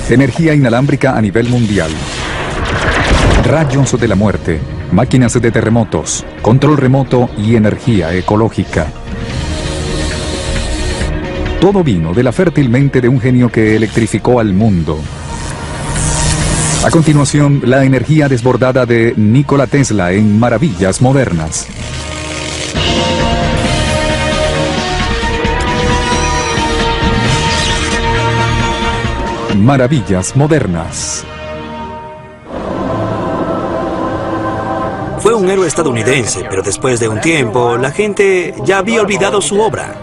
Energía inalámbrica a nivel mundial. Rayos de la muerte, máquinas de terremotos, control remoto y energía ecológica. Todo vino de la fértil mente de un genio que electrificó al mundo. A continuación, la energía desbordada de Nikola Tesla en Maravillas Modernas. Maravillas Modernas. Fue un héroe estadounidense, pero después de un tiempo, la gente ya había olvidado su obra.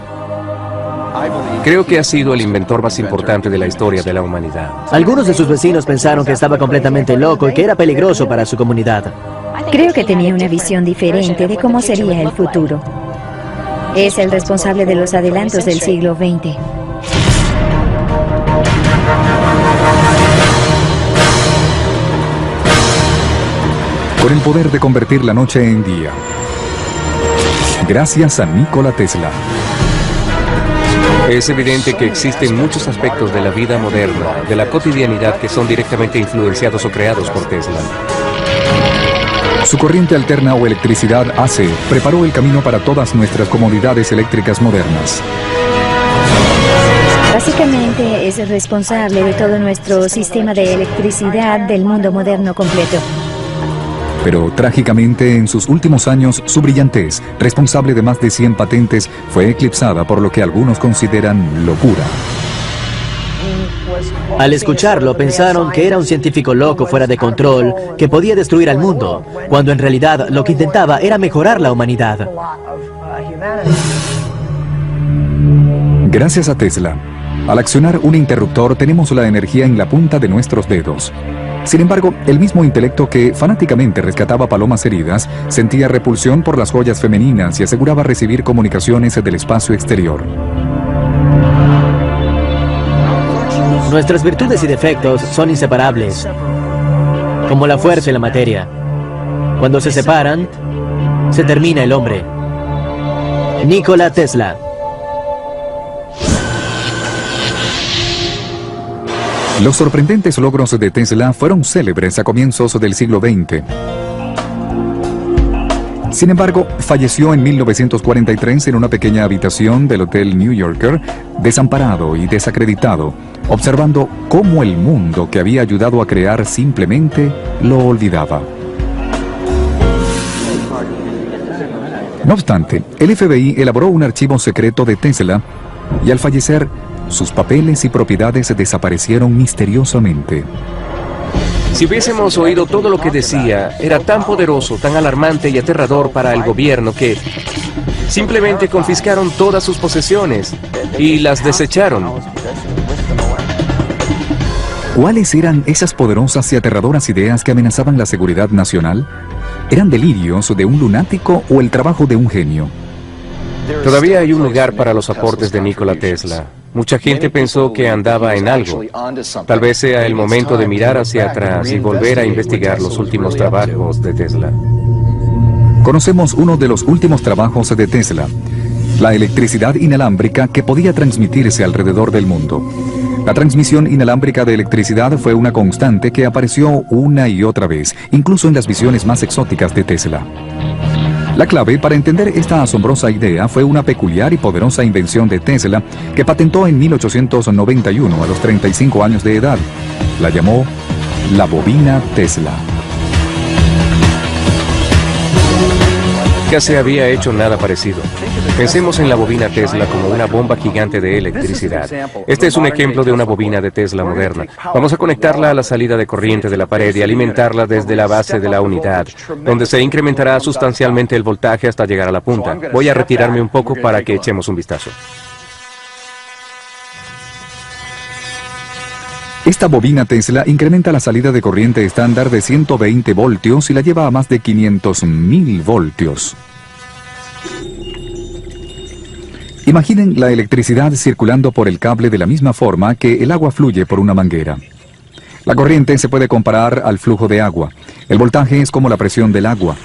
Creo que ha sido el inventor más importante de la historia de la humanidad. Algunos de sus vecinos pensaron que estaba completamente loco y que era peligroso para su comunidad. Creo que tenía una visión diferente de cómo sería el futuro. Es el responsable de los adelantos del siglo XX. Con el poder de convertir la noche en día. Gracias a Nikola Tesla. Es evidente que existen muchos aspectos de la vida moderna, de la cotidianidad, que son directamente influenciados o creados por Tesla. Su corriente alterna o electricidad AC preparó el camino para todas nuestras comodidades eléctricas modernas. Básicamente es el responsable de todo nuestro sistema de electricidad del mundo moderno completo. Pero trágicamente en sus últimos años su brillantez, responsable de más de 100 patentes, fue eclipsada por lo que algunos consideran locura. Al escucharlo pensaron que era un científico loco fuera de control que podía destruir al mundo, cuando en realidad lo que intentaba era mejorar la humanidad. Gracias a Tesla, al accionar un interruptor tenemos la energía en la punta de nuestros dedos. Sin embargo, el mismo intelecto que fanáticamente rescataba palomas heridas sentía repulsión por las joyas femeninas y aseguraba recibir comunicaciones del espacio exterior. Nuestras virtudes y defectos son inseparables, como la fuerza y la materia. Cuando se separan, se termina el hombre. Nikola Tesla. Los sorprendentes logros de Tesla fueron célebres a comienzos del siglo XX. Sin embargo, falleció en 1943 en una pequeña habitación del Hotel New Yorker, desamparado y desacreditado, observando cómo el mundo que había ayudado a crear simplemente lo olvidaba. No obstante, el FBI elaboró un archivo secreto de Tesla y al fallecer, sus papeles y propiedades desaparecieron misteriosamente. Si hubiésemos oído todo lo que decía, era tan poderoso, tan alarmante y aterrador para el gobierno que simplemente confiscaron todas sus posesiones y las desecharon. ¿Cuáles eran esas poderosas y aterradoras ideas que amenazaban la seguridad nacional? ¿Eran delirios de un lunático o el trabajo de un genio? Todavía hay un lugar para los aportes de Nikola Tesla. Mucha gente pensó que andaba en algo. Tal vez sea el momento de mirar hacia atrás y volver a investigar los últimos trabajos de Tesla. Conocemos uno de los últimos trabajos de Tesla, la electricidad inalámbrica que podía transmitirse alrededor del mundo. La transmisión inalámbrica de electricidad fue una constante que apareció una y otra vez, incluso en las visiones más exóticas de Tesla. La clave para entender esta asombrosa idea fue una peculiar y poderosa invención de Tesla que patentó en 1891 a los 35 años de edad. La llamó la bobina Tesla. Nunca se había hecho nada parecido. Pensemos en la bobina Tesla como una bomba gigante de electricidad. Este es un ejemplo de una bobina de Tesla moderna. Vamos a conectarla a la salida de corriente de la pared y alimentarla desde la base de la unidad, donde se incrementará sustancialmente el voltaje hasta llegar a la punta. Voy a retirarme un poco para que echemos un vistazo. Esta bobina Tesla incrementa la salida de corriente estándar de 120 voltios y la lleva a más de 500.000 voltios. Imaginen la electricidad circulando por el cable de la misma forma que el agua fluye por una manguera. La corriente se puede comparar al flujo de agua. El voltaje es como la presión del agua.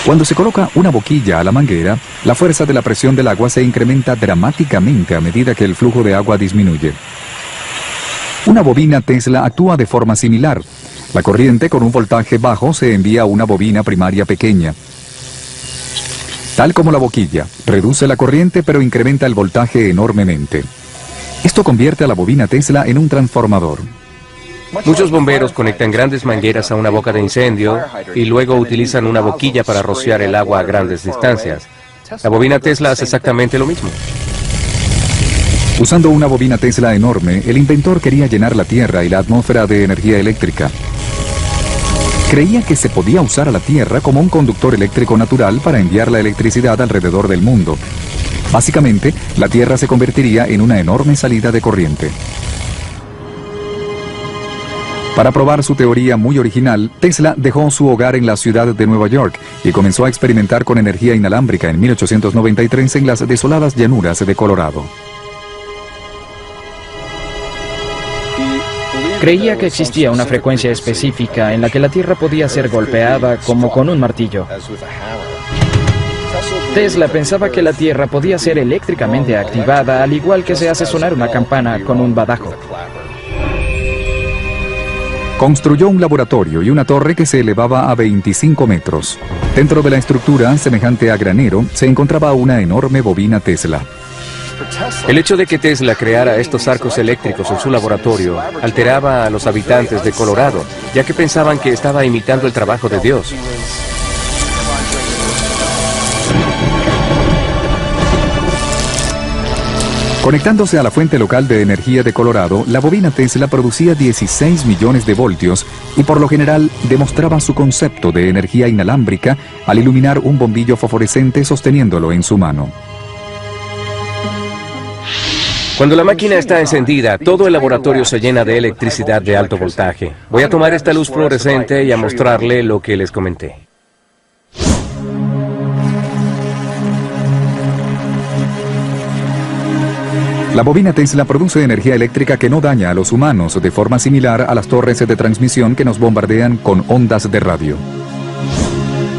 Cuando se coloca una boquilla a la manguera, la fuerza de la presión del agua se incrementa dramáticamente a medida que el flujo de agua disminuye. Una bobina Tesla actúa de forma similar. La corriente con un voltaje bajo se envía a una bobina primaria pequeña. Tal como la boquilla, reduce la corriente pero incrementa el voltaje enormemente. Esto convierte a la bobina Tesla en un transformador. Muchos bomberos conectan grandes mangueras a una boca de incendio y luego utilizan una boquilla para rociar el agua a grandes distancias. La bobina Tesla hace exactamente lo mismo. Usando una bobina Tesla enorme, el inventor quería llenar la Tierra y la atmósfera de energía eléctrica. Creía que se podía usar a la Tierra como un conductor eléctrico natural para enviar la electricidad alrededor del mundo. Básicamente, la Tierra se convertiría en una enorme salida de corriente. Para probar su teoría muy original, Tesla dejó su hogar en la ciudad de Nueva York y comenzó a experimentar con energía inalámbrica en 1893 en las desoladas llanuras de Colorado. Creía que existía una frecuencia específica en la que la Tierra podía ser golpeada como con un martillo. Tesla pensaba que la Tierra podía ser eléctricamente activada, al igual que se hace sonar una campana con un badajo. Construyó un laboratorio y una torre que se elevaba a 25 metros. Dentro de la estructura, semejante a granero, se encontraba una enorme bobina Tesla. El hecho de que Tesla creara estos arcos eléctricos en su laboratorio alteraba a los habitantes de Colorado, ya que pensaban que estaba imitando el trabajo de Dios. Conectándose a la fuente local de energía de Colorado, la bobina Tesla producía 16 millones de voltios y por lo general demostraba su concepto de energía inalámbrica al iluminar un bombillo fosforescente sosteniéndolo en su mano. Cuando la máquina está encendida, todo el laboratorio se llena de electricidad de alto voltaje. Voy a tomar esta luz fluorescente y a mostrarle lo que les comenté. La bobina Tesla produce energía eléctrica que no daña a los humanos de forma similar a las torres de transmisión que nos bombardean con ondas de radio.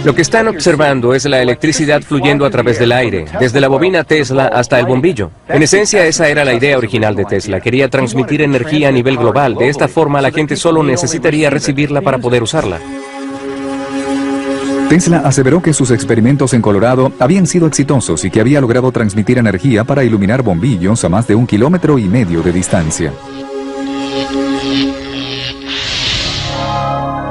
Lo que están observando es la electricidad fluyendo a través del aire, desde la bobina Tesla hasta el bombillo. En esencia, esa era la idea original de Tesla. Quería transmitir energía a nivel global. De esta forma, la gente solo necesitaría recibirla para poder usarla. Tesla aseveró que sus experimentos en Colorado habían sido exitosos y que había logrado transmitir energía para iluminar bombillos a más de 1,5 kilómetros de distancia.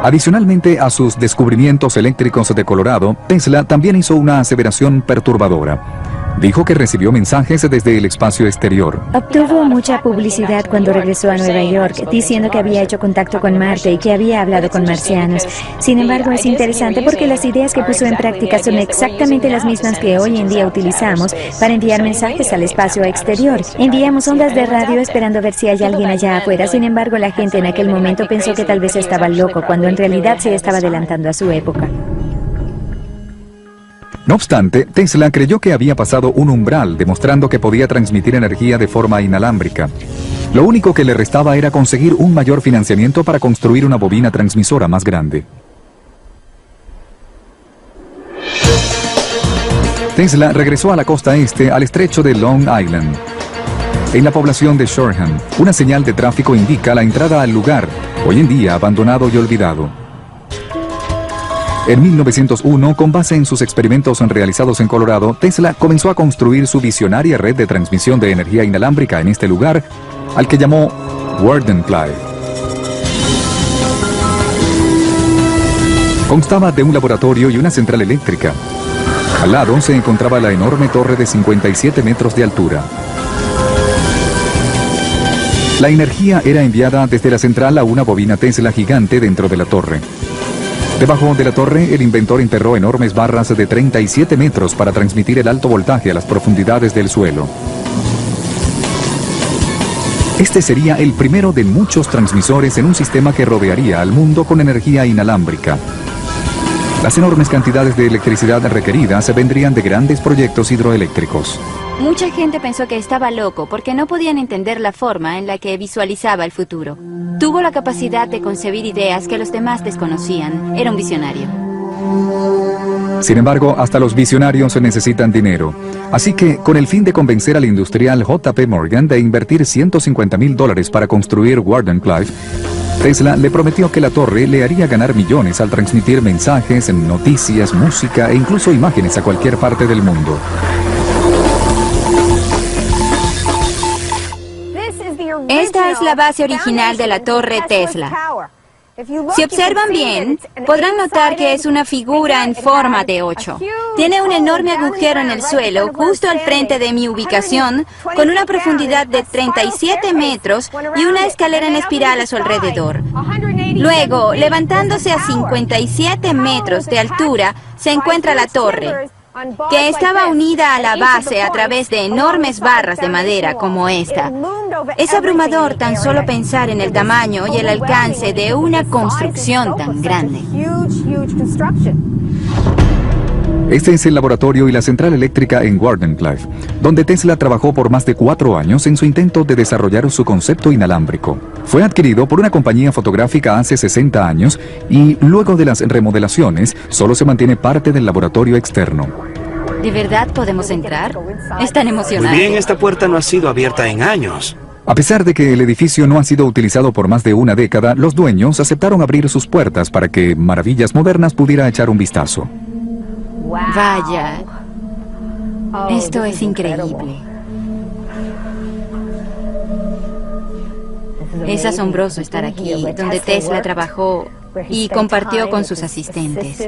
Adicionalmente a sus descubrimientos eléctricos de Colorado, Tesla también hizo una aseveración perturbadora. Dijo que recibió mensajes desde el espacio exterior. Obtuvo mucha publicidad cuando regresó a Nueva York, diciendo que había hecho contacto con Marte y que había hablado con marcianos. Sin embargo, es interesante porque las ideas que puso en práctica son exactamente las mismas que hoy en día utilizamos para enviar mensajes al espacio exterior. Enviamos ondas de radio esperando ver si hay alguien allá afuera. Sin embargo, la gente en aquel momento pensó que tal vez estaba loco, cuando en realidad se estaba adelantando a su época. No obstante, Tesla creyó que había pasado un umbral, demostrando que podía transmitir energía de forma inalámbrica. Lo único que le restaba era conseguir un mayor financiamiento para construir una bobina transmisora más grande. Tesla regresó a la costa este, al estrecho de Long Island. En la población de Shoreham, una señal de tráfico indica la entrada al lugar, hoy en día abandonado y olvidado. En 1901, con base en sus experimentos realizados en Colorado, Tesla comenzó a construir su visionaria red de transmisión de energía inalámbrica en este lugar, al que llamó Wardenply. Constaba de un laboratorio y una central eléctrica. Al lado se encontraba la enorme torre de 57 metros de altura. La energía era enviada desde la central a una bobina Tesla gigante dentro de la torre. Debajo de la torre, el inventor enterró enormes barras de 37 metros para transmitir el alto voltaje a las profundidades del suelo. Este sería el primero de muchos transmisores en un sistema que rodearía al mundo con energía inalámbrica. Las enormes cantidades de electricidad requeridas vendrían de grandes proyectos hidroeléctricos. Mucha gente pensó que estaba loco porque no podían entender la forma en la que visualizaba el futuro. Tuvo la capacidad de concebir ideas que los demás desconocían. Era un visionario. Sin embargo, hasta los visionarios necesitan dinero. Así que, con el fin de convencer al industrial J.P. Morgan de invertir $150,000 para construir Wardenclyffe, Tesla le prometió que la torre le haría ganar millones al transmitir mensajes, noticias, música e incluso imágenes a cualquier parte del mundo. Esta es la base original de la torre Tesla. Si observan bien, podrán notar que es una figura en forma de 8. Tiene un enorme agujero en el suelo, justo al frente de mi ubicación, con una profundidad de 37 metros y una escalera en espiral a su alrededor. Luego, levantándose a 57 metros de altura, se encuentra la torre, que estaba unida a la base a través de enormes barras de madera como esta. Es abrumador tan solo pensar en el tamaño y el alcance de una construcción tan grande. Este es el laboratorio y la central eléctrica en Wardenclyffe, donde Tesla trabajó por más de 4 años en su intento de desarrollar su concepto inalámbrico. Fue adquirido por una compañía fotográfica hace 60 años y luego de las remodelaciones solo se mantiene parte del laboratorio externo. ¿De verdad podemos entrar? Están Muy emocionados. bien, esta puerta no ha sido abierta en años. A pesar de que el edificio no ha sido utilizado por más de una década, los dueños aceptaron abrir sus puertas para que Maravillas Modernas pudiera echar un vistazo. Vaya, esto es increíble. Es asombroso estar aquí, donde Tesla trabajó y compartió con sus asistentes.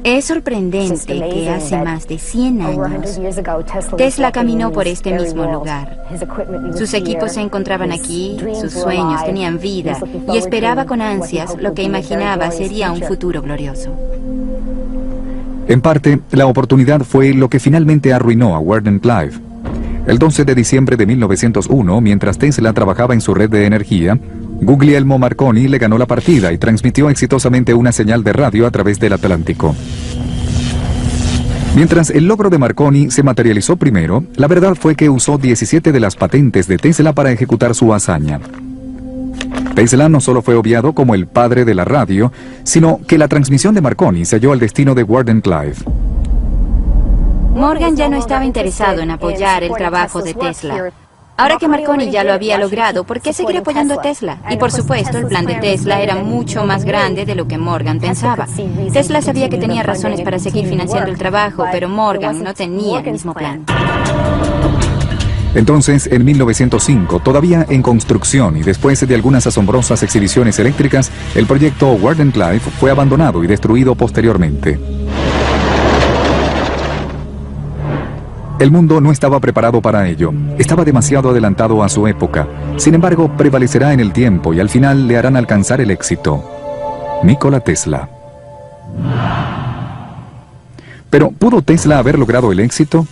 Es sorprendente que hace más de 100 años Tesla caminó por este mismo lugar. Sus equipos se encontraban aquí, sus sueños tenían vida y esperaba con ansias lo que imaginaba sería un futuro glorioso. En parte, la oportunidad fue lo que finalmente arruinó a Wardenclyffe. El 12 de diciembre de 1901, mientras Tesla trabajaba en su red de energía, Guglielmo Marconi le ganó la partida y transmitió exitosamente una señal de radio a través del Atlántico. Mientras el logro de Marconi se materializó primero, la verdad fue que usó 17 de las patentes de Tesla para ejecutar su hazaña. Tesla no solo fue obviado como el padre de la radio, sino que la transmisión de Marconi selló el destino de Wardenclyffe. Morgan ya no estaba interesado en apoyar el trabajo de Tesla. Ahora que Marconi ya lo había logrado, ¿por qué seguir apoyando a Tesla? Y por supuesto, el plan de Tesla era mucho más grande de lo que Morgan pensaba. Tesla sabía que tenía razones para seguir financiando el trabajo, pero Morgan no tenía el mismo plan. Entonces, en 1905, todavía en construcción y después de algunas asombrosas exhibiciones eléctricas, el proyecto Wardenclyffe fue abandonado y destruido posteriormente. El mundo no estaba preparado para ello. Estaba demasiado adelantado a su época. Sin embargo, prevalecerá en el tiempo y al final le harán alcanzar el éxito. Nikola Tesla. Pero, ¿pudo Tesla haber logrado el éxito?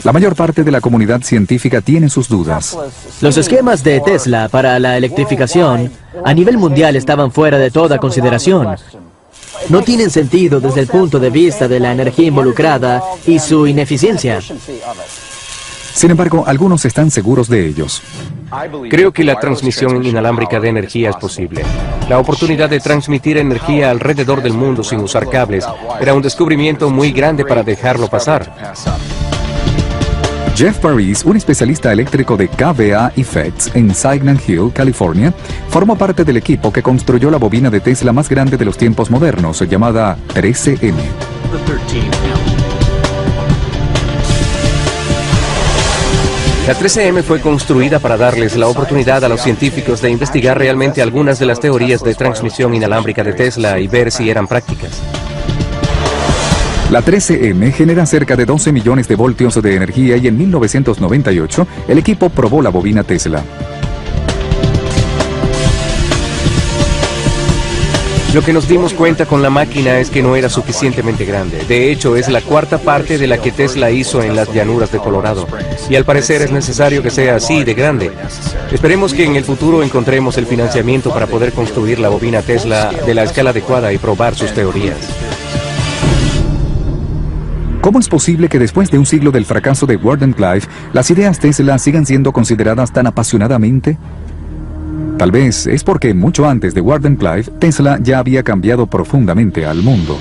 La mayor parte de la comunidad científica tiene sus dudas. Los esquemas de Tesla para la electrificación a nivel mundial estaban fuera de toda consideración. No tienen sentido desde el punto de vista de la energía involucrada y su ineficiencia. Sin embargo, algunos están seguros de ellos. Creo que la transmisión inalámbrica de energía es posible. La oportunidad de transmitir energía alrededor del mundo sin usar cables era un descubrimiento muy grande para dejarlo pasar. Jeff Paris, un especialista eléctrico de KVA Effects en Signal Hill, California, formó parte del equipo que construyó la bobina de Tesla más grande de los tiempos modernos, llamada 13M. La 13M fue construida para darles la oportunidad a los científicos de investigar realmente algunas de las teorías de transmisión inalámbrica de Tesla y ver si eran prácticas. La 13M genera cerca de 12 millones de voltios de energía y en 1998 el equipo probó la bobina Tesla. Lo que nos dimos cuenta con la máquina es que no era suficientemente grande. De hecho, es la cuarta parte de la que Tesla hizo en las llanuras de Colorado. Y al parecer es necesario que sea así de grande. Esperemos que en el futuro encontremos el financiamiento para poder construir la bobina Tesla de la escala adecuada y probar sus teorías. ¿Cómo es posible que después de un siglo del fracaso de Wardenclyffe, las ideas Tesla sigan siendo consideradas tan apasionadamente? Tal vez es porque mucho antes de Wardenclyffe, Tesla ya había cambiado profundamente al mundo.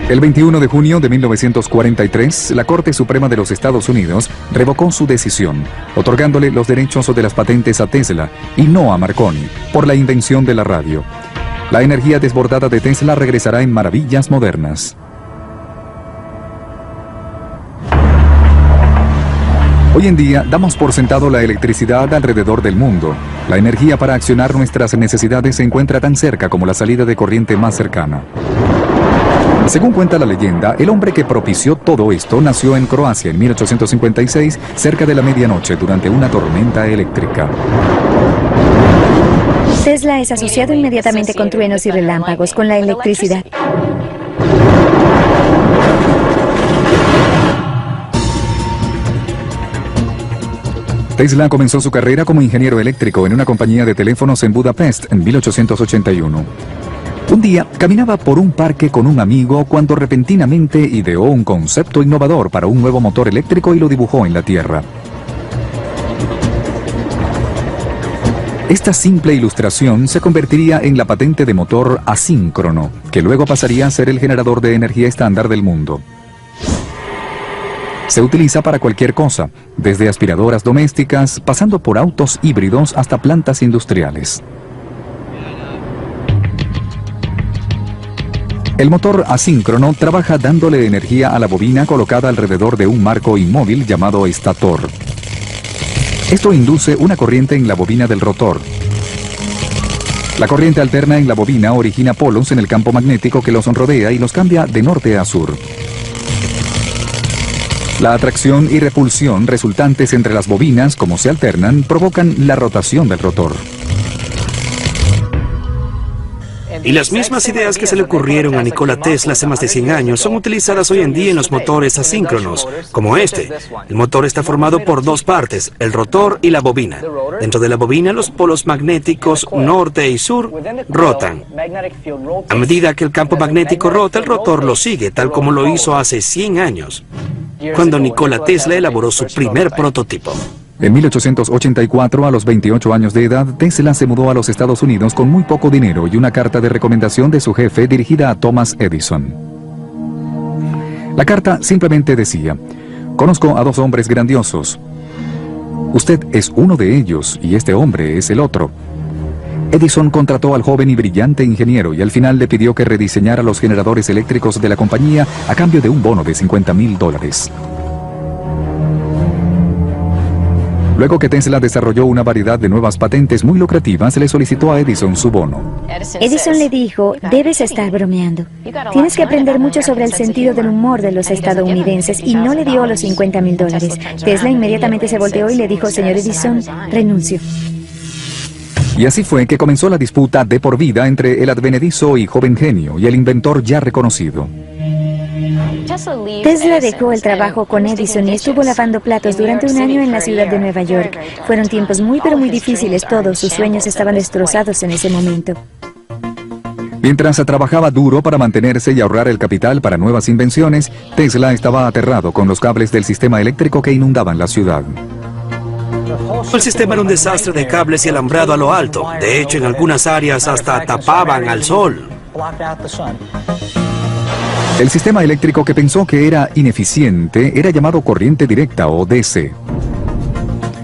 El 21 de junio de 1943, la Corte Suprema de los Estados Unidos revocó su decisión, otorgándole los derechos de las patentes a Tesla y no a Marconi, por la invención de la radio. La energía desbordada de Tesla regresará en maravillas modernas. Hoy en día damos por sentado la electricidad alrededor del mundo. La energía para accionar nuestras necesidades se encuentra tan cerca como la salida de corriente más cercana. Según cuenta la leyenda, el hombre que propició todo esto nació en Croacia en 1856, cerca de la medianoche, durante una tormenta eléctrica. Tesla es asociado inmediatamente con truenos y relámpagos, con la electricidad. Tesla comenzó su carrera como ingeniero eléctrico en una compañía de teléfonos en Budapest en 1881. Un día caminaba por un parque con un amigo cuando repentinamente ideó un concepto innovador para un nuevo motor eléctrico y lo dibujó en la tierra. Esta simple ilustración se convertiría en la patente de motor asíncrono, que luego pasaría a ser el generador de energía estándar del mundo. Se utiliza para cualquier cosa, desde aspiradoras domésticas, pasando por autos híbridos hasta plantas industriales. El motor asíncrono trabaja dándole energía a la bobina colocada alrededor de un marco inmóvil llamado estator. Esto induce una corriente en la bobina del rotor. La corriente alterna en la bobina origina polos en el campo magnético que los rodea y los cambia de norte a sur. La atracción y repulsión resultantes entre las bobinas, como se alternan, provocan la rotación del rotor. Y las mismas ideas que se le ocurrieron a Nikola Tesla hace más de 100 años son utilizadas hoy en día en los motores asíncronos, como este. El motor está formado por dos partes, el rotor y la bobina. Dentro de la bobina, los polos magnéticos norte y sur rotan. A medida que el campo magnético rota, el rotor lo sigue, tal como lo hizo hace 100 años, cuando Nikola Tesla elaboró su primer prototipo. En 1884, a los 28 años de edad, Tesla se mudó a los Estados Unidos con muy poco dinero y una carta de recomendación de su jefe dirigida a Thomas Edison. La carta simplemente decía: conozco a dos hombres grandiosos. Usted es uno de ellos y este hombre es el otro. Edison contrató al joven y brillante ingeniero y al final le pidió que rediseñara los generadores eléctricos de la compañía a cambio de un bono de $50,000. Luego que Tesla desarrolló una variedad de nuevas patentes muy lucrativas, le solicitó a Edison su bono. Edison le dijo: debes estar bromeando. Tienes que aprender mucho sobre el sentido del humor de los estadounidenses, y no le dio los $50,000. Tesla inmediatamente se volteó y le dijo: señor Edison, renuncio. Y así fue que comenzó la disputa de por vida entre el advenedizo y joven genio y el inventor ya reconocido. Tesla dejó el trabajo con Edison y estuvo lavando platos durante un año en la ciudad de Nueva York. Fueron tiempos muy pero muy difíciles. Todos sus sueños estaban destrozados en ese momento. Mientras trabajaba duro para mantenerse y ahorrar el capital para nuevas invenciones, Tesla estaba aterrado con los cables del sistema eléctrico que inundaban la ciudad. El sistema era un desastre de cables y alambrado a lo alto. De hecho, en algunas áreas hasta tapaban al sol. El sistema eléctrico, que pensó que era ineficiente, era llamado corriente directa o DC.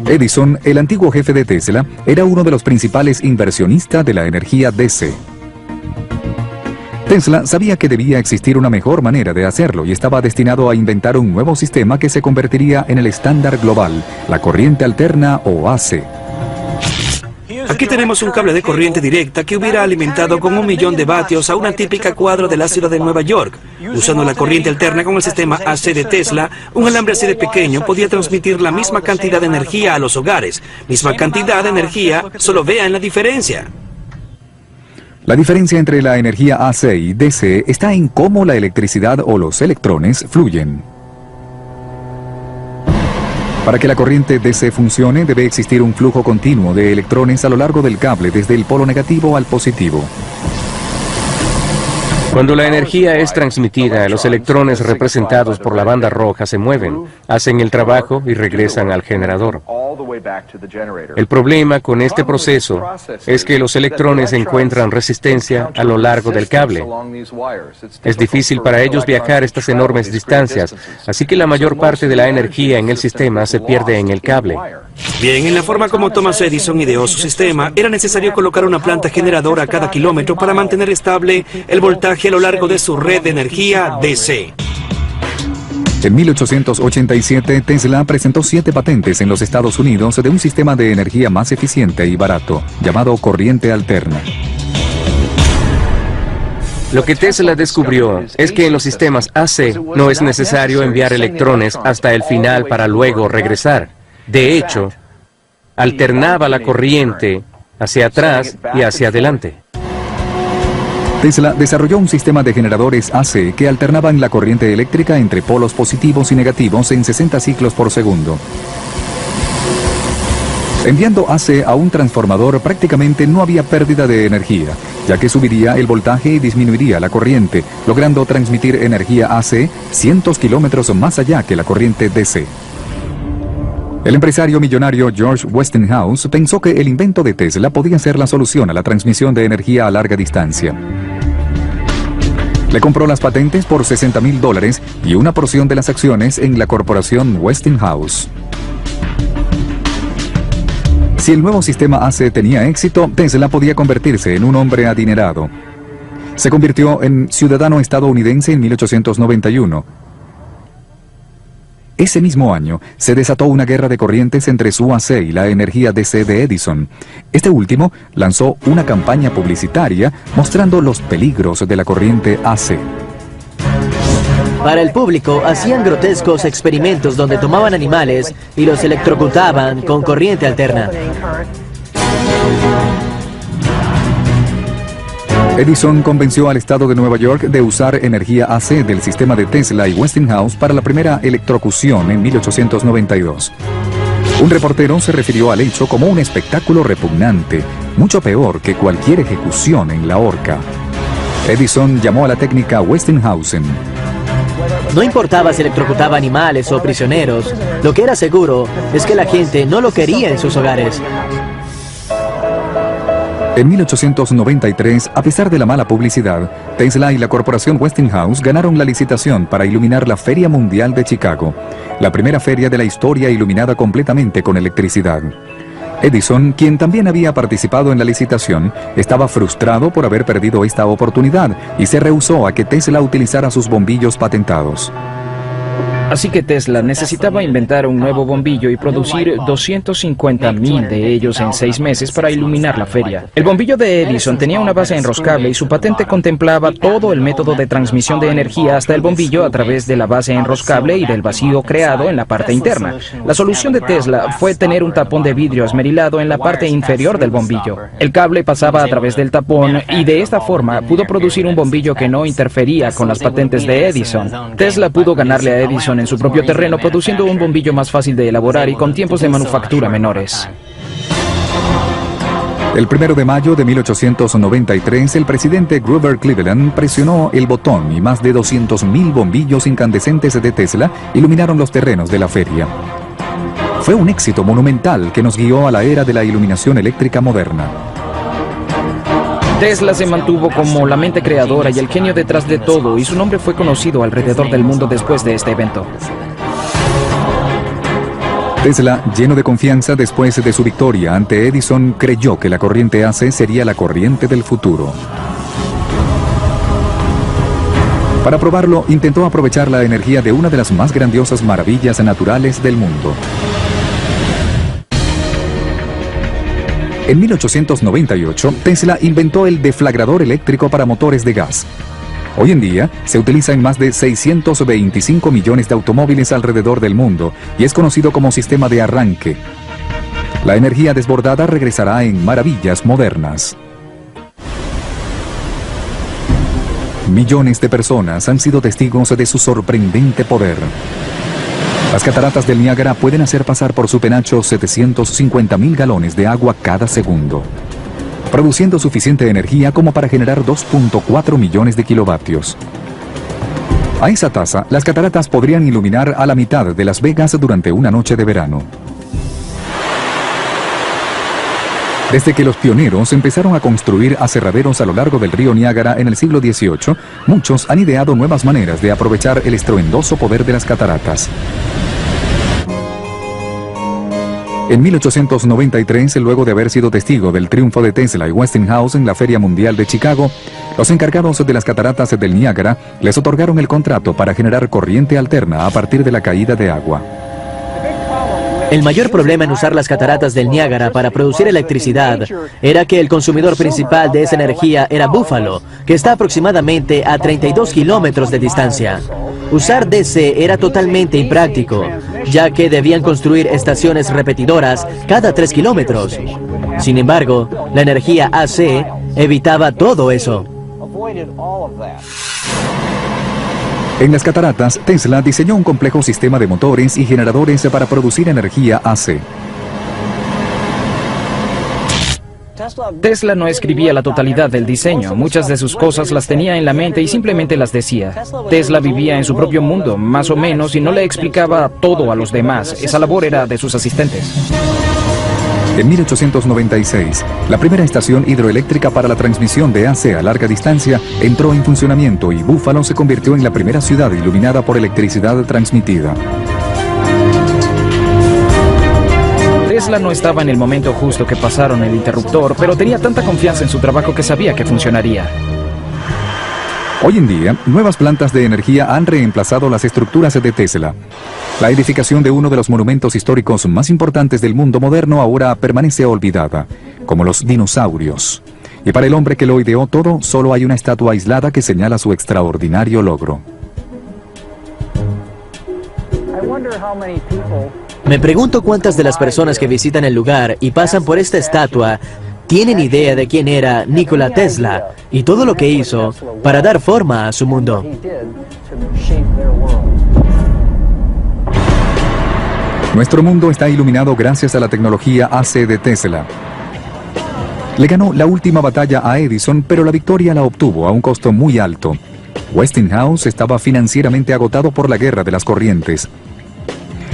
Edison, el antiguo jefe de Tesla, era uno de los principales inversionistas de la energía DC. Tesla sabía que debía existir una mejor manera de hacerlo y estaba destinado a inventar un nuevo sistema que se convertiría en el estándar global, la corriente alterna o AC. Aquí tenemos un cable de corriente directa que hubiera alimentado con 1.000.000 de vatios a una típica cuadra de la ciudad de Nueva York. Usando la corriente alterna con el sistema AC de Tesla, un alambre así de pequeño podía transmitir la misma cantidad de energía a los hogares. Misma cantidad de energía, solo vean la diferencia. La diferencia entre la energía AC y DC está en cómo la electricidad o los electrones fluyen. Para que la corriente DC funcione, debe existir un flujo continuo de electrones a lo largo del cable, desde el polo negativo al positivo. Cuando la energía es transmitida, los electrones representados por la banda roja se mueven, hacen el trabajo y regresan al generador. El problema con este proceso es que los electrones encuentran resistencia a lo largo del cable. Es difícil para ellos viajar estas enormes distancias, así que la mayor parte de la energía en el sistema se pierde en el cable. Bien, en la forma como Thomas Edison ideó su sistema, era necesario colocar una planta generadora a cada kilómetro para mantener estable el voltaje a lo largo de su red de energía DC. En 1887, Tesla presentó 7 patentes en los Estados Unidos de un sistema de energía más eficiente y barato, llamado corriente alterna. Lo que Tesla descubrió es que en los sistemas AC no es necesario enviar electrones hasta el final para luego regresar. De hecho, alternaba la corriente hacia atrás y hacia adelante. Tesla desarrolló un sistema de generadores AC que alternaban la corriente eléctrica entre polos positivos y negativos en 60 ciclos por segundo. Enviando AC a un transformador prácticamente no había pérdida de energía, ya que subiría el voltaje y disminuiría la corriente, logrando transmitir energía AC cientos kilómetros más allá que la corriente DC. El empresario millonario George Westinghouse pensó que el invento de Tesla podía ser la solución a la transmisión de energía a larga distancia. Le compró las patentes por $60,000 y una porción de las acciones en la corporación Westinghouse. Si el nuevo sistema AC tenía éxito, Tesla podía convertirse en un hombre adinerado. Se convirtió en ciudadano estadounidense en 1891. Ese mismo año, se desató una guerra de corrientes entre su AC y la energía DC de Edison. Este último lanzó una campaña publicitaria mostrando los peligros de la corriente AC. Para el público, hacían grotescos experimentos donde tomaban animales y los electrocutaban con corriente alterna. Edison convenció al estado de Nueva York de usar energía AC del sistema de Tesla y Westinghouse para la primera electrocución en 1892. Un reportero se refirió al hecho como un espectáculo repugnante, mucho peor que cualquier ejecución en la horca. Edison llamó a la técnica Westinghausen. No importaba si electrocutaba animales o prisioneros, lo que era seguro es que la gente no lo quería en sus hogares. En 1893, a pesar de la mala publicidad, Tesla y la corporación Westinghouse ganaron la licitación para iluminar la Feria Mundial de Chicago, la primera feria de la historia iluminada completamente con electricidad. Edison, quien también había participado en la licitación, estaba frustrado por haber perdido esta oportunidad y se rehusó a que Tesla utilizara sus bombillos patentados. Así que Tesla necesitaba inventar un nuevo bombillo y producir 250,000 de ellos en 6 meses para iluminar la feria. El bombillo de Edison tenía una base enroscable y su patente contemplaba todo el método de transmisión de energía hasta el bombillo a través de la base enroscable y del vacío creado en la parte interna. La solución de Tesla fue tener un tapón de vidrio esmerilado en la parte inferior del bombillo. El cable pasaba a través del tapón y de esta forma pudo producir un bombillo que no interfería con las patentes de Edison. Tesla pudo ganarle a Edison en su propio terreno, produciendo un bombillo más fácil de elaborar y con tiempos de manufactura menores. El 1 de mayo de 1893, el presidente Grover Cleveland presionó el botón y más de 200,000 bombillos incandescentes de Tesla iluminaron los terrenos de la feria. Fue un éxito monumental que nos guió a la era de la iluminación eléctrica moderna. Tesla se mantuvo como la mente creadora y el genio detrás de todo, y su nombre fue conocido alrededor del mundo después de este evento. Tesla, lleno de confianza después de su victoria ante Edison, creyó que la corriente AC sería la corriente del futuro. Para probarlo, intentó aprovechar la energía de una de las más grandiosas maravillas naturales del mundo. En 1898, Tesla inventó el deflagrador eléctrico para motores de gas. Hoy en día, se utiliza en más de 625 millones de automóviles alrededor del mundo y es conocido como sistema de arranque. La energía desbordada regresará en maravillas modernas. Millones de personas han sido testigos de su sorprendente poder. Las cataratas del Niágara pueden hacer pasar por su penacho 750,000 galones de agua cada segundo, produciendo suficiente energía como para generar 2.4 millones de kilovatios. A esa tasa, las cataratas podrían iluminar a la mitad de Las Vegas durante una noche de verano. Desde que los pioneros empezaron a construir aserraderos a lo largo del río Niágara en el siglo XVIII, muchos han ideado nuevas maneras de aprovechar el estruendoso poder de las cataratas. En 1893, luego de haber sido testigo del triunfo de Tesla y Westinghouse en la Feria Mundial de Chicago, los encargados de las cataratas del Niágara les otorgaron el contrato para generar corriente alterna a partir de la caída de agua. El mayor problema en usar las cataratas del Niágara para producir electricidad era que el consumidor principal de esa energía era Buffalo, que está aproximadamente a 32 kilómetros de distancia. Usar DC era totalmente impráctico, ya que debían construir estaciones repetidoras cada 3 kilómetros. Sin embargo, la energía AC evitaba todo eso. En las cataratas, Tesla diseñó un complejo sistema de motores y generadores para producir energía AC. Tesla no escribía la totalidad del diseño, muchas de sus cosas las tenía en la mente y simplemente las decía. Tesla vivía en su propio mundo, más o menos, y no le explicaba todo a los demás. Esa labor era de sus asistentes. En 1896, la primera estación hidroeléctrica para la transmisión de AC a larga distancia entró en funcionamiento y Buffalo se convirtió en la primera ciudad iluminada por electricidad transmitida. Tesla no estaba en el momento justo que pasaron el interruptor, pero tenía tanta confianza en su trabajo que sabía que funcionaría. Hoy en día, nuevas plantas de energía han reemplazado las estructuras de Tesla. La edificación de uno de los monumentos históricos más importantes del mundo moderno ahora permanece olvidada, como los dinosaurios. Y para el hombre que lo ideó todo, solo hay una estatua aislada que señala su extraordinario logro. Me pregunto cuántas de las personas que visitan el lugar y pasan por esta estatua tienen idea de quién era Nikola Tesla y todo lo que hizo para dar forma a su mundo. Nuestro mundo está iluminado gracias a la tecnología AC de Tesla. Le ganó la última batalla a Edison, pero la victoria la obtuvo a un costo muy alto. Westinghouse estaba financieramente agotado por la guerra de las corrientes.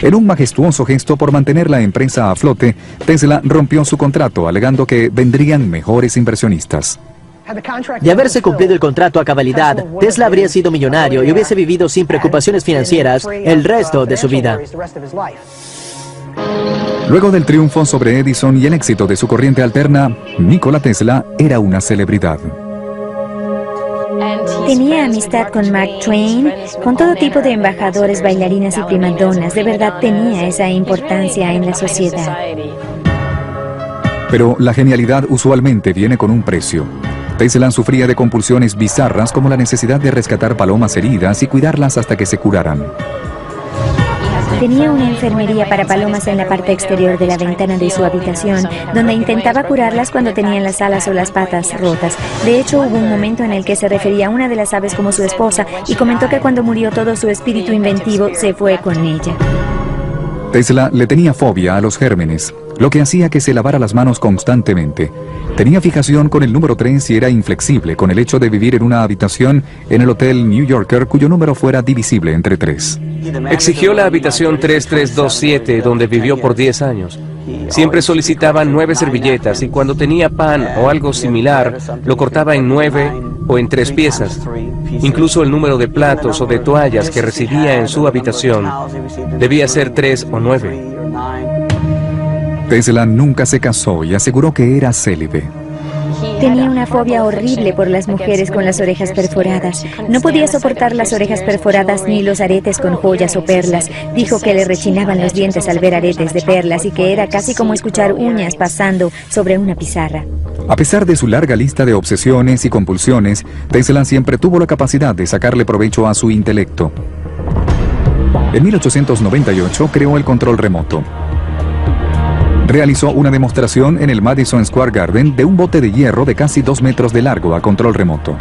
En un majestuoso gesto por mantener la empresa a flote, Tesla rompió su contrato alegando que vendrían mejores inversionistas. De haberse cumplido el contrato a cabalidad, Tesla habría sido millonario y hubiese vivido sin preocupaciones financieras el resto de su vida. Luego del triunfo sobre Edison y el éxito de su corriente alterna, Nikola Tesla era una celebridad. Tenía amistad con Mark Twain, con todo tipo de embajadores, bailarinas y primadonnas. De verdad tenía esa importancia en la sociedad. Pero la genialidad usualmente viene con un precio. Tesla sufría de compulsiones bizarras como la necesidad de rescatar palomas heridas y cuidarlas hasta que se curaran. Tenía una enfermería para palomas en la parte exterior de la ventana de su habitación, donde intentaba curarlas cuando tenían las alas o las patas rotas. De hecho, hubo un momento en el que se refería a una de las aves como su esposa y comentó que cuando murió todo su espíritu inventivo se fue con ella. Tesla le tenía fobia a los gérmenes, lo que hacía que se lavara las manos constantemente. Tenía fijación con el número 3 y era inflexible con el hecho de vivir en una habitación en el Hotel New Yorker cuyo número fuera divisible entre 3. Exigió la habitación 3327, donde vivió por 10 años. Siempre solicitaban 9 servilletas y cuando tenía pan o algo similar, lo cortaba en 9 o en 3 piezas. Incluso el número de platos o de toallas que recibía en su habitación debía ser 3 o 9. Tesla nunca se casó y aseguró que era célibe. Tenía una fobia horrible por las mujeres con las orejas perforadas. No podía soportar las orejas perforadas ni los aretes con joyas o perlas. Dijo que le rechinaban los dientes al ver aretes de perlas y que era casi como escuchar uñas pasando sobre una pizarra. A pesar de su larga lista de obsesiones y compulsiones, Tesla siempre tuvo la capacidad de sacarle provecho a su intelecto. En 1898 creó el control remoto. Realizó una demostración en el Madison Square Garden de un bote de hierro de casi 2 metros de largo a control remoto.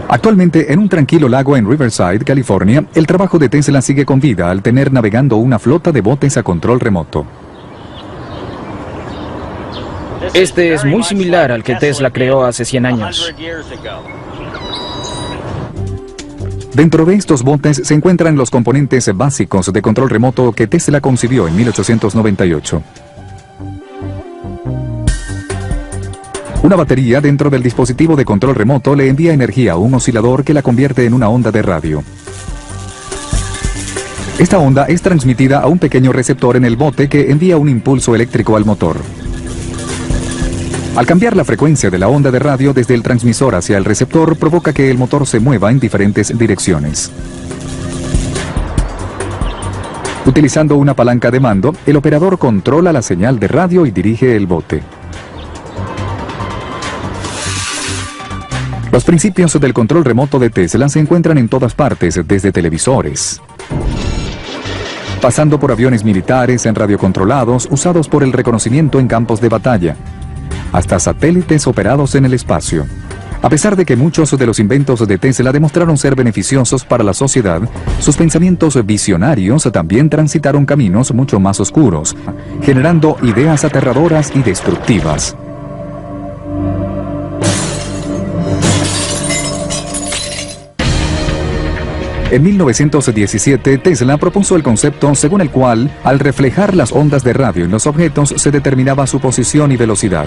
Actualmente, en un tranquilo lago en Riverside, California, el trabajo de Tesla sigue con vida al tener navegando una flota de botes a control remoto. Este es muy similar al que Tesla creó hace 100 años. Dentro de estos botes se encuentran los componentes básicos de control remoto que Tesla concibió en 1898. Una batería dentro del dispositivo de control remoto le envía energía a un oscilador que la convierte en una onda de radio. Esta onda es transmitida a un pequeño receptor en el bote que envía un impulso eléctrico al motor. Al cambiar la frecuencia de la onda de radio desde el transmisor hacia el receptor, provoca que el motor se mueva en diferentes direcciones. Utilizando una palanca de mando, el operador controla la señal de radio y dirige el bote. Los principios del control remoto de Tesla se encuentran en todas partes, desde televisores, pasando por aviones militares en radiocontrolados usados por el reconocimiento en campos de batalla, hasta satélites operados en el espacio. A pesar de que muchos de los inventos de Tesla demostraron ser beneficiosos para la sociedad, sus pensamientos visionarios también transitaron caminos mucho más oscuros, generando ideas aterradoras y destructivas. En 1917, Tesla propuso el concepto según el cual, al reflejar las ondas de radio en los objetos, se determinaba su posición y velocidad.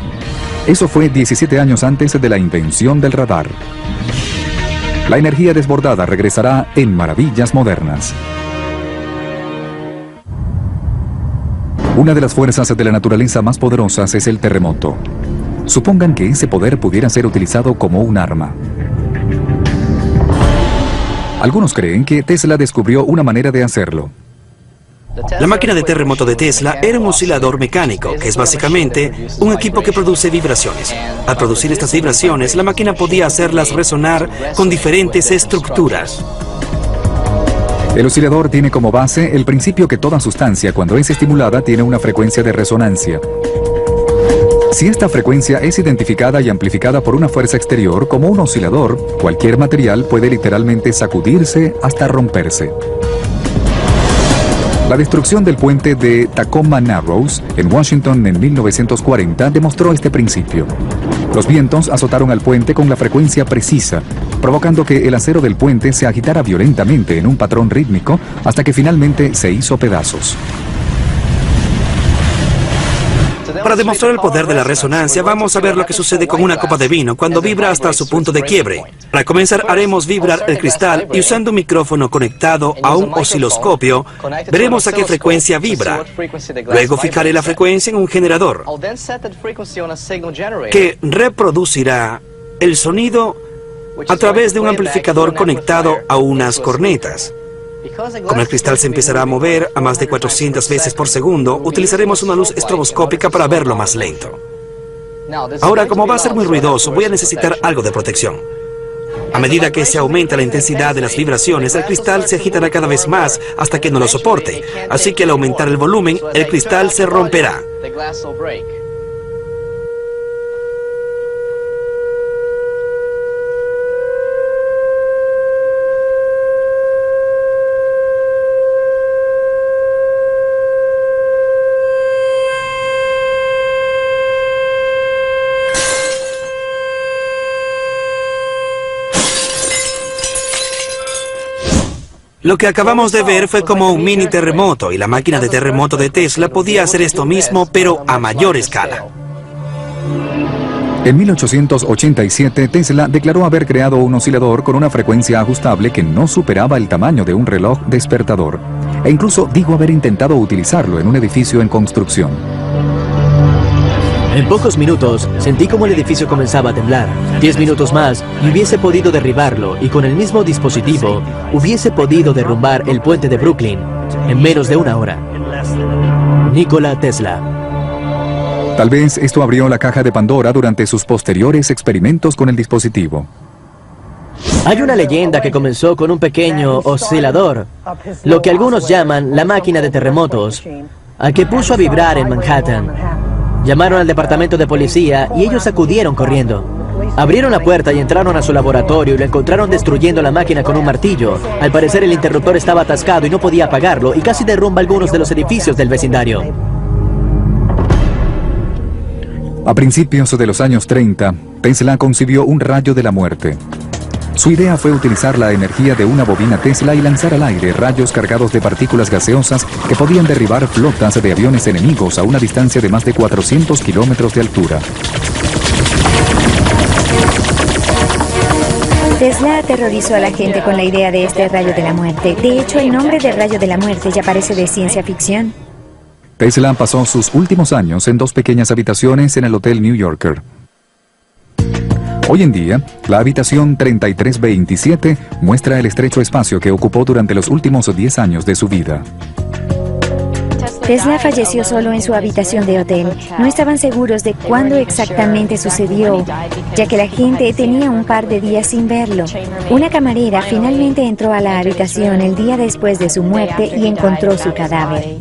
Eso fue 17 años antes de la invención del radar. La energía desbordada regresará en maravillas modernas. Una de las fuerzas de la naturaleza más poderosas es el terremoto. Supongan que ese poder pudiera ser utilizado como un arma. Algunos creen que Tesla descubrió una manera de hacerlo. La máquina de terremoto de Tesla era un oscilador mecánico, que es básicamente un equipo que produce vibraciones. Al producir estas vibraciones, la máquina podía hacerlas resonar con diferentes estructuras. El oscilador tiene como base el principio que toda sustancia, cuando es estimulada, tiene una frecuencia de resonancia. Si esta frecuencia es identificada y amplificada por una fuerza exterior, como un oscilador, cualquier material puede literalmente sacudirse hasta romperse. La destrucción del puente de Tacoma Narrows en Washington en 1940 demostró este principio. Los vientos azotaron al puente con la frecuencia precisa, provocando que el acero del puente se agitara violentamente en un patrón rítmico hasta que finalmente se hizo pedazos. Para demostrar el poder de la resonancia, vamos a ver lo que sucede con una copa de vino cuando vibra hasta su punto de quiebre. Para comenzar, haremos vibrar el cristal y usando un micrófono conectado a un osciloscopio, veremos a qué frecuencia vibra. Luego fijaré la frecuencia en un generador, que reproducirá el sonido a través de un amplificador conectado a unas cornetas. Como el cristal se empezará a mover a más de 400 veces por segundo, utilizaremos una luz estroboscópica para verlo más lento. Ahora, como va a ser muy ruidoso, voy a necesitar algo de protección. A medida que se aumenta la intensidad de las vibraciones, el cristal se agitará cada vez más hasta que no lo soporte. Así que al aumentar el volumen, el cristal se romperá. Lo que acabamos de ver fue como un mini terremoto, y la máquina de terremoto de Tesla podía hacer esto mismo, pero a mayor escala. En 1887, Tesla declaró haber creado un oscilador con una frecuencia ajustable que no superaba el tamaño de un reloj despertador, e incluso dijo haber intentado utilizarlo en un edificio en construcción. En pocos minutos, sentí como el edificio comenzaba a temblar. 10 minutos más y hubiese podido derribarlo, y con el mismo dispositivo hubiese podido derrumbar el puente de Brooklyn en menos de una hora. Nikola Tesla. Tal vez esto abrió la caja de Pandora durante sus posteriores experimentos con el dispositivo. Hay una leyenda que comenzó con un pequeño oscilador, lo que algunos llaman la máquina de terremotos, al que puso a vibrar en Manhattan. Llamaron al departamento de policía y ellos acudieron corriendo. Abrieron la puerta y entraron a su laboratorio y lo encontraron destruyendo la máquina con un martillo. Al parecer el interruptor estaba atascado y no podía apagarlo, y casi derrumba algunos de los edificios del vecindario. A principios de los años 30, Tesla concibió un rayo de la muerte. Su idea fue utilizar la energía de una bobina Tesla y lanzar al aire rayos cargados de partículas gaseosas que podían derribar flotas de aviones enemigos a una distancia de más de 400 kilómetros de altura. Tesla aterrorizó a la gente con la idea de este rayo de la muerte. De hecho, el nombre de rayo de la muerte ya parece de ciencia ficción. Tesla pasó sus últimos años en 2 pequeñas habitaciones en el Hotel New Yorker. Hoy en día, la habitación 3327 muestra el estrecho espacio que ocupó durante los últimos 10 años de su vida. Tesla falleció solo en su habitación de hotel. No estaban seguros de cuándo exactamente sucedió, ya que la gente tenía un par de días sin verlo. Una camarera finalmente entró a la habitación el día después de su muerte y encontró su cadáver.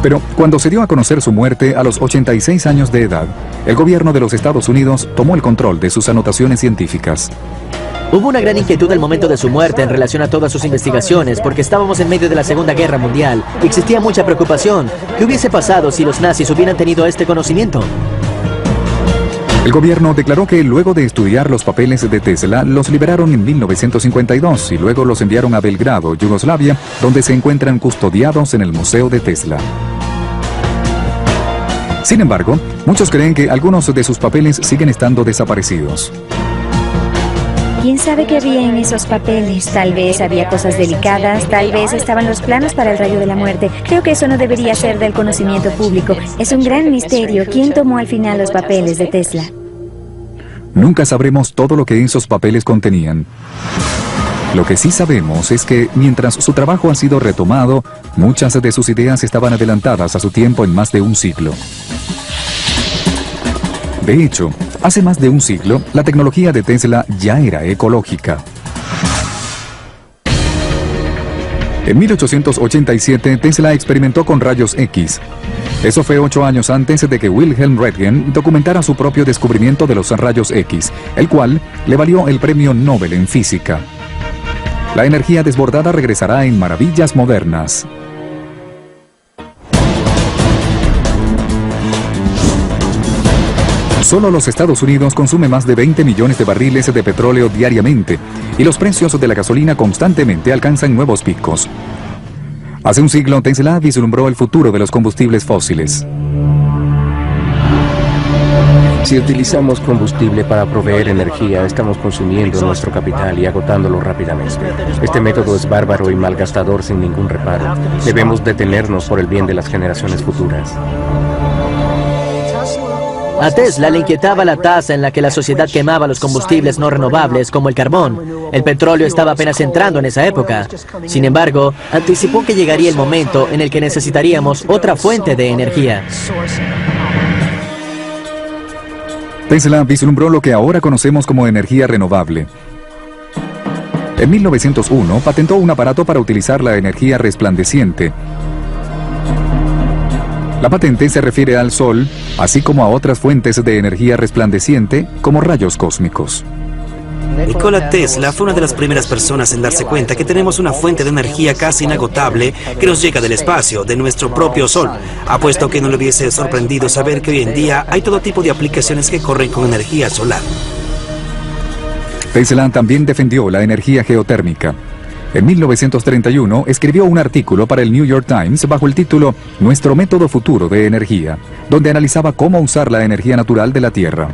Pero cuando se dio a conocer su muerte a los 86 años de edad, el gobierno de los Estados Unidos tomó el control de sus anotaciones científicas. Hubo una gran inquietud al momento de su muerte en relación a todas sus investigaciones, porque estábamos en medio de la Segunda Guerra Mundial y existía mucha preocupación. ¿Qué hubiese pasado si los nazis hubieran tenido este conocimiento? El gobierno declaró que luego de estudiar los papeles de Tesla, los liberaron en 1952 y luego los enviaron a Belgrado, Yugoslavia, donde se encuentran custodiados en el Museo de Tesla. Sin embargo, muchos creen que algunos de sus papeles siguen estando desaparecidos. ¿Quién sabe qué había en esos papeles? Tal vez había cosas delicadas, tal vez estaban los planos para el rayo de la muerte. Creo que eso no debería ser del conocimiento público. Es un gran misterio quién tomó al final los papeles de Tesla. Nunca sabremos todo lo que esos papeles contenían. Lo que sí sabemos es que, mientras su trabajo ha sido retomado, muchas de sus ideas estaban adelantadas a su tiempo en más de un siglo. De hecho, hace más de un siglo, la tecnología de Tesla ya era ecológica. En 1887, Tesla experimentó con rayos X. Eso fue 8 años antes de que Wilhelm Röntgen documentara su propio descubrimiento de los rayos X, el cual le valió el premio Nobel en física. La energía desbordada regresará en maravillas modernas. Solo los Estados Unidos consume más de 20 millones de barriles de petróleo diariamente y los precios de la gasolina constantemente alcanzan nuevos picos. Hace un siglo, Tesla vislumbró el futuro de los combustibles fósiles. Si utilizamos combustible para proveer energía, estamos consumiendo nuestro capital y agotándolo rápidamente. Este método es bárbaro y malgastador sin ningún reparo. Debemos detenernos por el bien de las generaciones futuras. A Tesla le inquietaba la tasa en la que la sociedad quemaba los combustibles no renovables como el carbón. El petróleo estaba apenas entrando en esa época. Sin embargo, anticipó que llegaría el momento en el que necesitaríamos otra fuente de energía. Tesla vislumbró lo que ahora conocemos como energía renovable. En 1901 patentó un aparato para utilizar la energía resplandeciente. La patente se refiere al Sol, así como a otras fuentes de energía resplandeciente, como rayos cósmicos. Nikola Tesla fue una de las primeras personas en darse cuenta que tenemos una fuente de energía casi inagotable que nos llega del espacio, de nuestro propio Sol. Apuesto que no le hubiese sorprendido saber que hoy en día hay todo tipo de aplicaciones que corren con energía solar. Tesla también defendió la energía geotérmica. En 1931 escribió un artículo para el New York Times bajo el título Nuestro método futuro de energía, donde analizaba cómo usar la energía natural de la Tierra.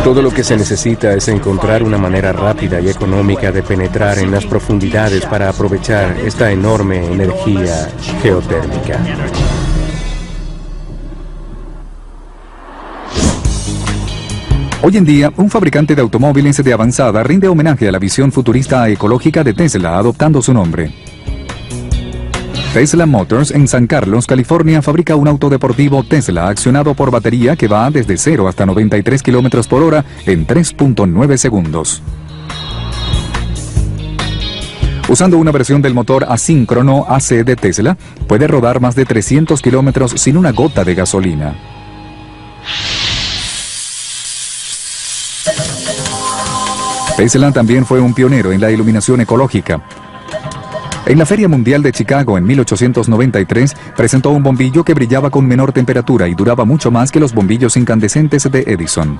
Todo lo que se necesita es encontrar una manera rápida y económica de penetrar en las profundidades para aprovechar esta enorme energía geotérmica. Hoy en día, un fabricante de automóviles de avanzada rinde homenaje a la visión futurista ecológica de Tesla, adoptando su nombre. Tesla Motors en San Carlos, California, fabrica un auto deportivo Tesla accionado por batería que va desde 0 hasta 93 km por hora en 3.9 segundos. Usando una versión del motor asíncrono AC de Tesla, puede rodar más de 300 kilómetros sin una gota de gasolina. Tesla también fue un pionero en la iluminación ecológica. En la Feria Mundial de Chicago en 1893 presentó un bombillo que brillaba con menor temperatura y duraba mucho más que los bombillos incandescentes de Edison.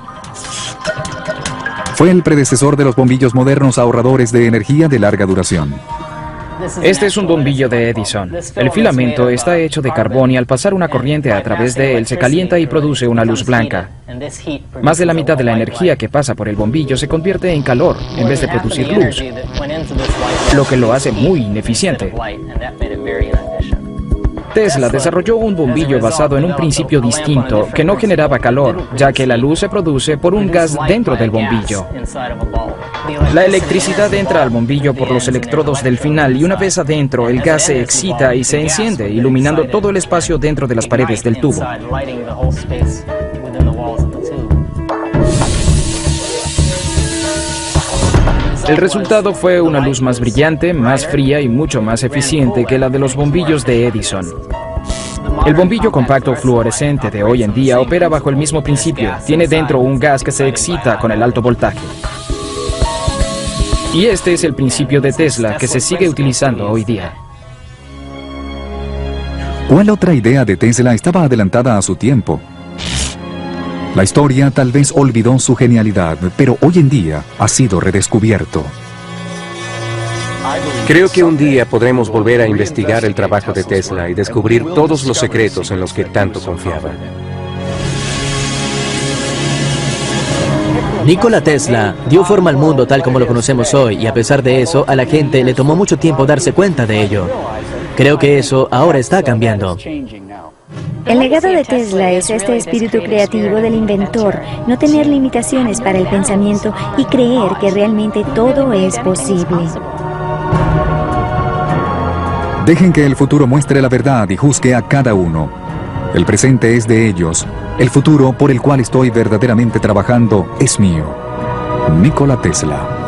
Fue el predecesor de los bombillos modernos ahorradores de energía de larga duración. Este es un bombillo de Edison. El filamento está hecho de carbón y al pasar una corriente a través de él se calienta y produce una luz blanca. Más de la mitad de la energía que pasa por el bombillo se convierte en calor en vez de producir luz, lo que lo hace muy ineficiente. Tesla desarrolló un bombillo basado en un principio distinto que no generaba calor, ya que la luz se produce por un gas dentro del bombillo. La electricidad entra al bombillo por los electrodos del final y una vez adentro el gas se excita y se enciende, iluminando todo el espacio dentro de las paredes del tubo. El resultado fue una luz más brillante, más fría y mucho más eficiente que la de los bombillos de Edison. El bombillo compacto fluorescente de hoy en día opera bajo el mismo principio. Tiene dentro un gas que se excita con el alto voltaje. Y este es el principio de Tesla que se sigue utilizando hoy día. ¿Cuál otra idea de Tesla estaba adelantada a su tiempo? La historia tal vez olvidó su genialidad, pero hoy en día ha sido redescubierto. Creo que un día podremos volver a investigar el trabajo de Tesla y descubrir todos los secretos en los que tanto confiaba. Nikola Tesla dio forma al mundo tal como lo conocemos hoy y a pesar de eso, a la gente le tomó mucho tiempo darse cuenta de ello. Creo que eso ahora está cambiando. El legado de Tesla es este espíritu creativo del inventor, no tener limitaciones para el pensamiento y creer que realmente todo es posible. Dejen que el futuro muestre la verdad y juzgue a cada uno. El presente es de ellos. El futuro por el cual estoy verdaderamente trabajando es mío. Nikola Tesla.